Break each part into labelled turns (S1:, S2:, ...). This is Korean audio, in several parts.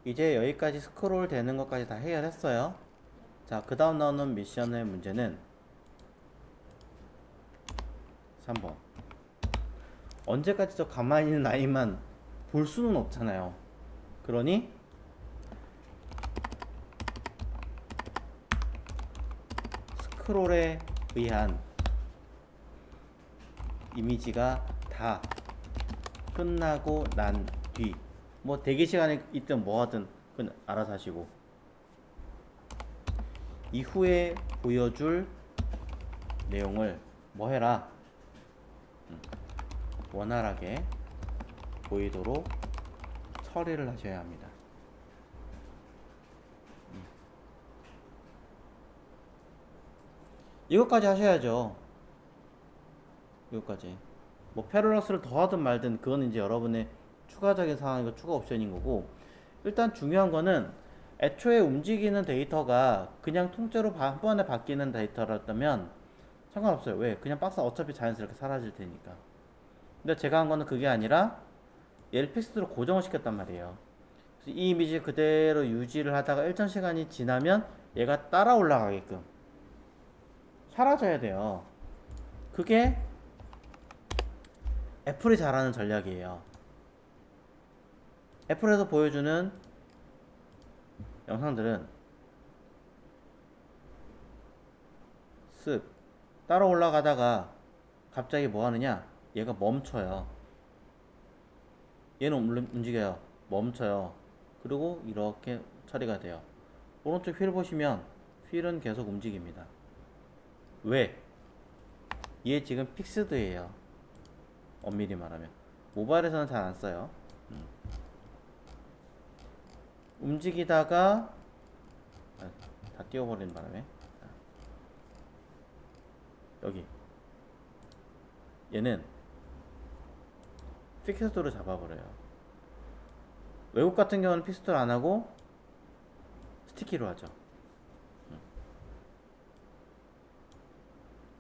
S1: 이제 여기까지 스크롤 되는 것까지 다 해결했어요. 자, 그 다음 나오는 미션의 문제는 3번. 언제까지 저 가만히 있는 아이만 볼 수는 없잖아요. 그러니 스크롤에 의한 이미지가 다 끝나고 난 뒤, 뭐 대기 시간이 있든 뭐 하든 그건 알아서 하시고, 이후에 보여줄 내용을 뭐 해라, 원활하게 보이도록 처리를 하셔야 합니다. 이것까지 하셔야죠. 이것까지. 뭐 패러러스를 더하든 말든 그건 이제 여러분의 추가적인 상황이고 추가 옵션인 거고, 일단 중요한 거는 애초에 움직이는 데이터가 그냥 통째로 한 번에 바뀌는 데이터라면 상관없어요. 왜? 그냥 박스 어차피 자연스럽게 사라질 테니까. 근데 제가 한 거는 그게 아니라 얘를 픽스로 고정을 시켰단 말이에요. 그래서 이 이미지 그대로 유지를 하다가 일정 시간이 지나면 얘가 따라 올라가게끔 사라져야 돼요. 그게 애플이 잘하는 전략이에요. 애플에서 보여주는 영상들은 쓱 따라 올라가다가 갑자기 뭐 하느냐? 얘가 멈춰요. 얘는 움직여요. 멈춰요. 그리고 이렇게 처리가 돼요. 오른쪽 휠 보시면 휠은 계속 움직입니다. 왜? 얘 지금 픽스드예요. 엄밀히 말하면 모바일에서는 잘 안 써요. 움직이다가 다 띄워버리는 바람에 여기 얘는 픽스드로 잡아버려요. 외국 같은 경우는 픽스드로 안 하고 스티키로 하죠.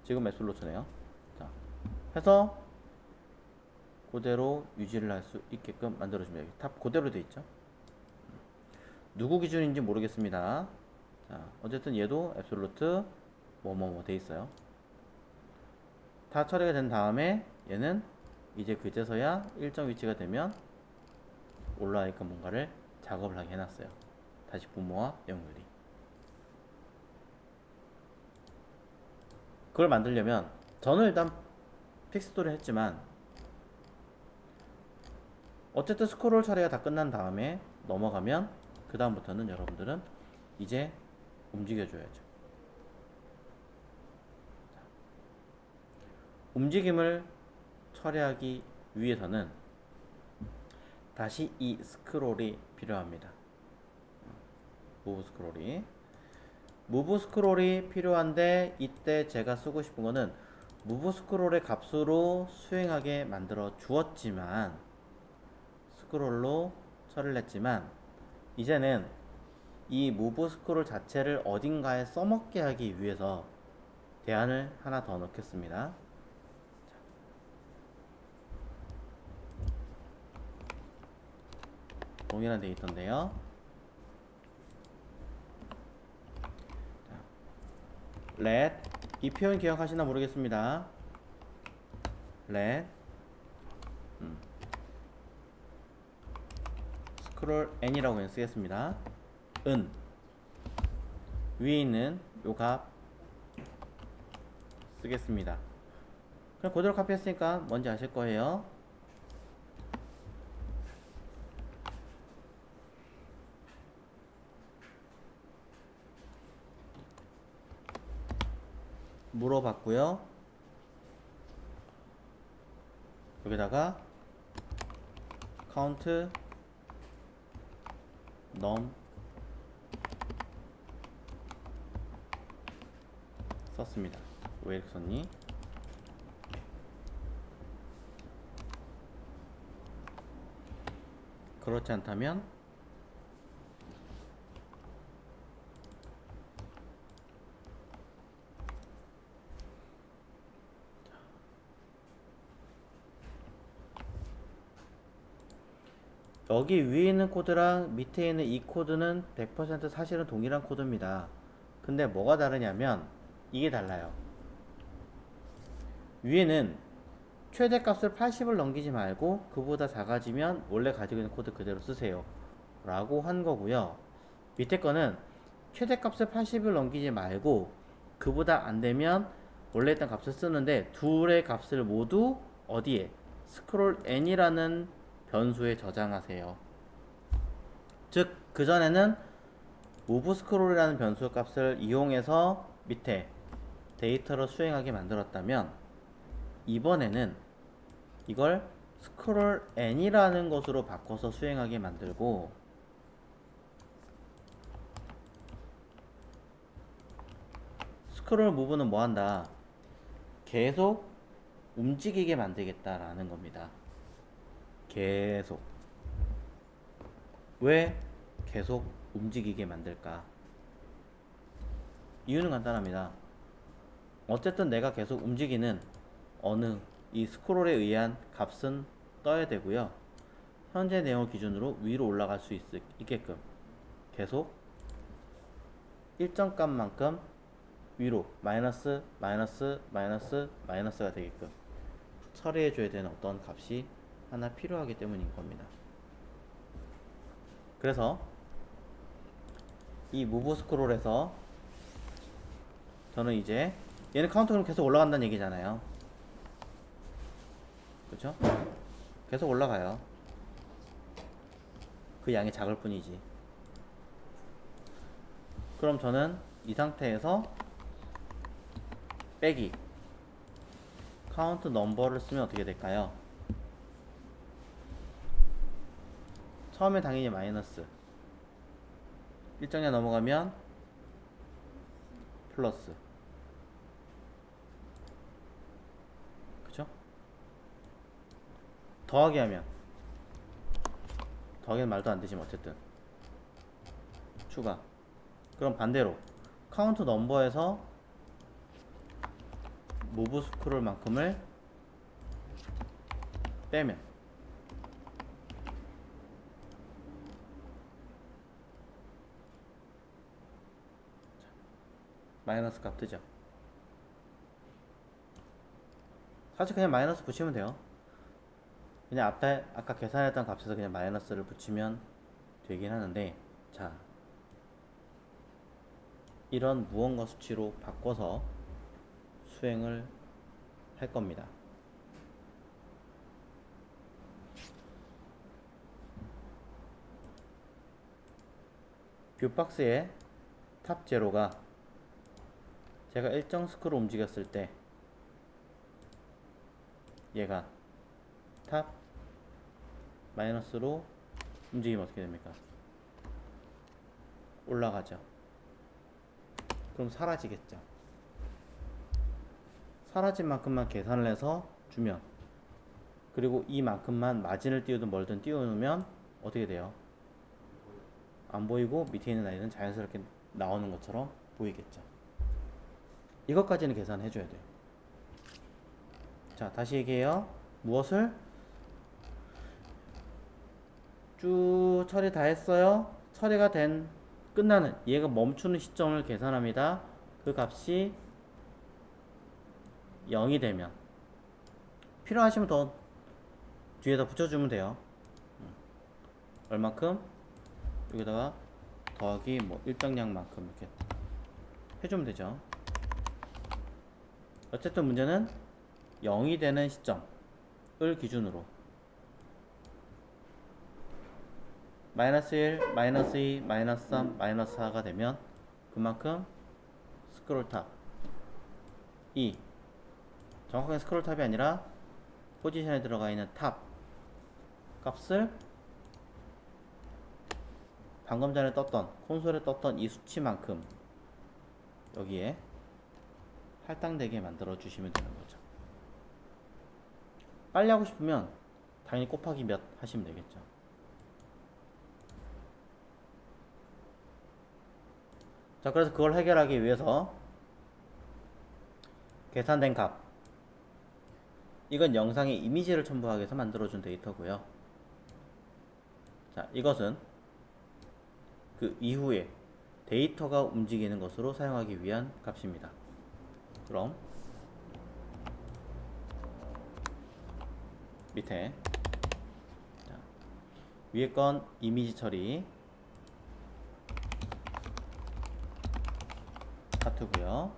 S1: 지금 앱솔루트네요. 자, 해서 그대로 유지를 할 수 있게끔 만들어줍니다. 여기 탑 그대로 돼 있죠. 누구 기준인지 모르겠습니다. 자, 어쨌든 얘도 앱솔루트 뭐뭐뭐 돼 있어요. 다 처리가 된 다음에 얘는 이제 그제서야 일정 위치가 되면 올라가니까 뭔가를 작업을 하게 해놨어요. 다시 부모와 연결이. 그걸 만들려면 저는 일단 픽스도를 했지만 어쨌든 스크롤 처리가 다 끝난 다음에 넘어가면 그 다음부터는 여러분들은 이제 움직여줘야죠. 움직임을 처리하기 위해서는 다시 이 스크롤이 필요합니다. 무브 스크롤이 필요한데, 이때 제가 쓰고 싶은 거는 무브 스크롤의 값으로 수행하게 만들어 주었지만, 스크롤로 처리를 했지만, 이제는 이 무브 스크롤 자체를 어딘가에 써먹게 하기 위해서 대안을 하나 더 넣겠습니다. 동일한 데이터인데요. let, 이 표현 기억하시나 모르겠습니다. let 스크롤 n이라고 그냥 쓰겠습니다. 은 위에 있는 요 값 쓰겠습니다. 그냥 그대로 카피했으니까 뭔지 아실 거예요. 물어봤고요. 여기다가 count num 썼습니다. 왜 이렇게 썼니? 그렇지 않다면 여기 위에 있는 코드랑 밑에 있는 이 코드는 100% 사실은 동일한 코드입니다. 근데 뭐가 다르냐면 이게 달라요. 위에는 최대값을 80을 넘기지 말고 그보다 작아지면 원래 가지고 있는 코드 그대로 쓰세요 라고 한 거고요. 밑에 거는 최대값을 80을 넘기지 말고 그보다 안 되면 원래 있던 값을 쓰는데 둘의 값을 모두 어디에? 스크롤 n이라는 변수에 저장하세요. 즉 그전에는 move scroll이라는 변수 값을 이용해서 밑에 데이터를 수행하게 만들었다면 이번에는 이걸 scroll n이라는 것으로 바꿔서 수행하게 만들고 스크롤 무브는 뭐 한다? 계속 움직이게 만들겠다라는 겁니다. 계속. 왜 계속 움직이게 만들까? 이유는 간단합니다. 어쨌든 내가 계속 움직이는 어느 이 스크롤에 의한 값은 떠야 되고요. 현재 내용을 기준으로 위로 올라갈 수 있게끔 계속 일정 값만큼 위로 마이너스 마이너스 마이너스 마이너스가 되게끔 처리해 줘야 되는 어떤 값이 하나 필요하기 때문인 겁니다. 그래서 이 무브 스크롤에서 저는 이제 얘는 카운트는 계속 올라간다는 얘기잖아요. 그렇죠? 계속 올라가요. 그 양이 작을 뿐이지. 그럼 저는 이 상태에서 빼기 카운트 넘버를 쓰면 어떻게 될까요? 처음에 당연히 마이너스 일정량 넘어가면 플러스 그쵸? 더하기 하면 더하기는 말도 안 되지만 어쨌든 추가. 그럼 반대로 카운트 넘버에서 무브 스크롤 만큼을 빼면 마이너스 값 뜨죠. 사실 그냥 마이너스 붙이면 돼요. 그냥 앞에 아까 계산했던 값에서 그냥 마이너스를 붙이면 되긴 하는데, 자 이런 무언가 수치로 바꿔서 수행을 할 겁니다. 뷰박스의 탑 제로가 제가 일정 스크롤 움직였을 때 얘가 탑 마이너스로 움직이면 어떻게 됩니까? 올라가죠. 그럼 사라지겠죠. 사라진 만큼만 계산을 해서 주면, 그리고 이만큼만 마진을 띄우든 뭘든 띄워놓으면 어떻게 돼요? 안 보이고 밑에 있는 아이는 자연스럽게 나오는 것처럼 보이겠죠. 이것까지는 계산해 줘야 돼요. 자, 다시 얘기해요. 무엇을? 쭉 처리 다 했어요. 처리가 된 끝나는 얘가 멈추는 시점을 계산합니다. 그 값이 0이 되면 필요하시면 더 뒤에다 붙여주면 돼요. 얼만큼? 여기다가 더하기 뭐 일정량만큼 이렇게 해주면 되죠. 어쨌든 문제는 0이 되는 시점을 기준으로 마이너스 1, 마이너스 2, 마이너스 3, 마이너스 4가 되면 그만큼 스크롤 탑 2, 정확하게 스크롤 탑이 아니라 포지션에 들어가 있는 탑 값을 방금 전에 떴던 콘솔에 떴던 이 수치만큼 여기에 할당되게 만들어 주시면 되는 거죠. 빨리 하고 싶으면 당연히 곱하기 몇 하시면 되겠죠. 자, 그래서 그걸 해결하기 위해서 계산된 값, 이건 영상에 이미지를 첨부하기 위해서 만들어준 데이터고요. 자, 이것은 그 이후에 데이터가 움직이는 것으로 사용하기 위한 값입니다. 그럼 밑에 자, 위에 건 이미지 처리 파트고요.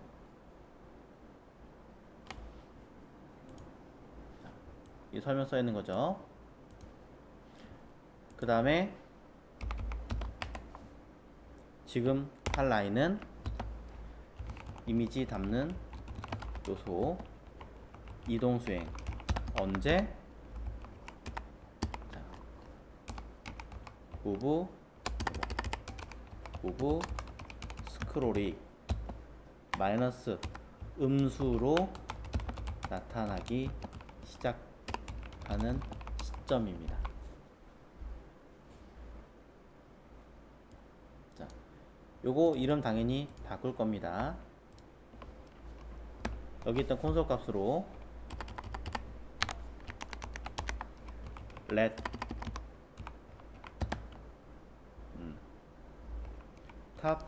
S1: 이 설명 써 있는 거죠. 그 다음에 지금 할 라인은 이미지 담는 요소 이동 수행 언제 자, 무브 스크롤이 마이너스 음수로 나타나기 시작하는 시점입니다. 자, 요거 이름 당연히 바꿀 겁니다. 여기 있던 콘솔 값으로 let top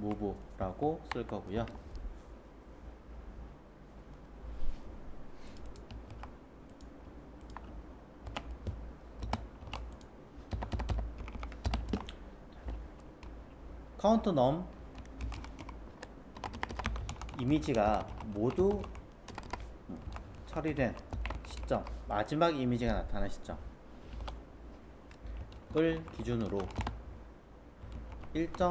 S1: move라고 쓸 거고요. 카운트 넘 이미지가 모두 처리된 시점, 마지막 이미지가 나타난 시점을 기준으로 일정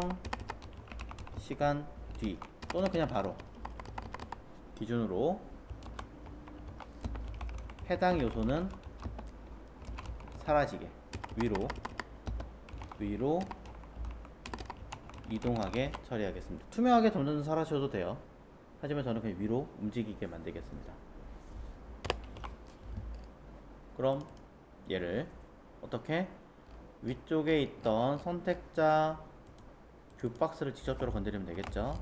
S1: 시간 뒤 또는 그냥 바로 기준으로 해당 요소는 사라지게 위로 이동하게 처리하겠습니다. 투명하게 점점 사라져도 돼요. 하지만 저는 그냥 위로 움직이게 만들겠습니다. 그럼 얘를 어떻게 위쪽에 있던 선택자 뷰박스를 직접적으로 건드리면 되겠죠.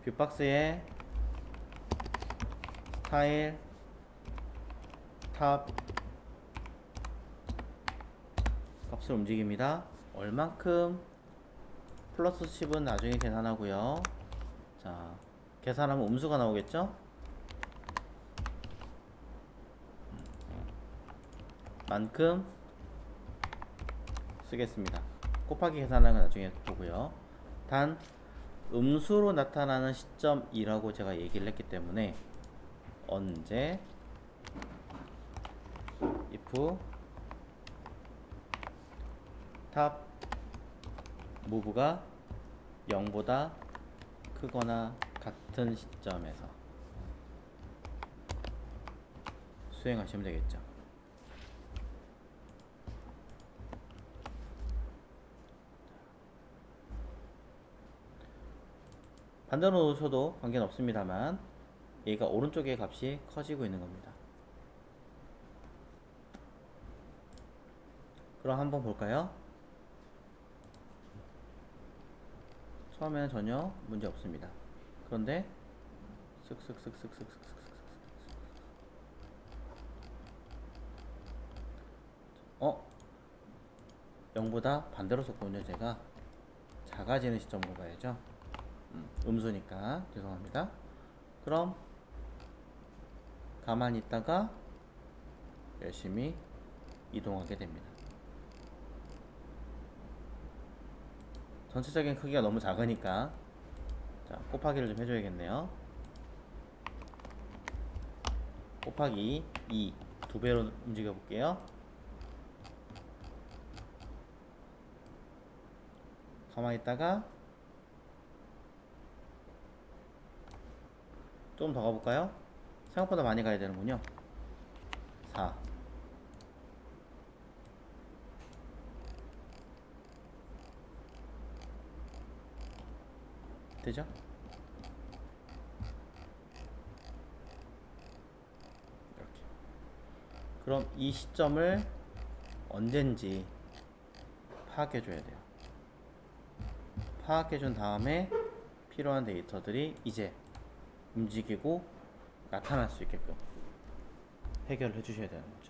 S1: 뷰박스에 스타일 탑 값을 움직입니다. 얼만큼 플러스 10은 나중에 계산하고요. 자, 계산하면 음수가 나오겠죠? 만큼 쓰겠습니다. 곱하기 계산하는 건 나중에 보고요. 단 음수로 나타나는 시점이라고 제가 얘기를 했기 때문에 언제 if 탑 무브가 0보다 크거나 같은 시점에서 수행하시면 되겠죠. 반대로 놓으셔도 관계는 없습니다만 얘가 오른쪽의 값이 커지고 있는 겁니다. 그럼 한번 볼까요? 처음에는 전혀 문제 없습니다. 그런데 쓱쓱쓱쓱쓱쓱쓱쓱 0보다 반대로 썼군요. 제가 작아지는 시점으로 가야죠. 음수니까 죄송합니다. 그럼 가만히 있다가 열심히 이동하게 됩니다. 전체적인 크기가 너무 작으니까 자, 곱하기를 좀 해줘야겠네요. 곱하기 2 두 배로 움직여 볼게요. 가만히 있다가 좀 더 가볼까요? 생각보다 많이 가야 되는군요. 4 되죠? 이렇게. 그럼 이 시점을 언젠지 파악해 줘야 돼요. 파악해 준 다음에 필요한 데이터들이 이제 움직이고 나타날 수 있게끔 해결을 해주셔야 되는 거죠.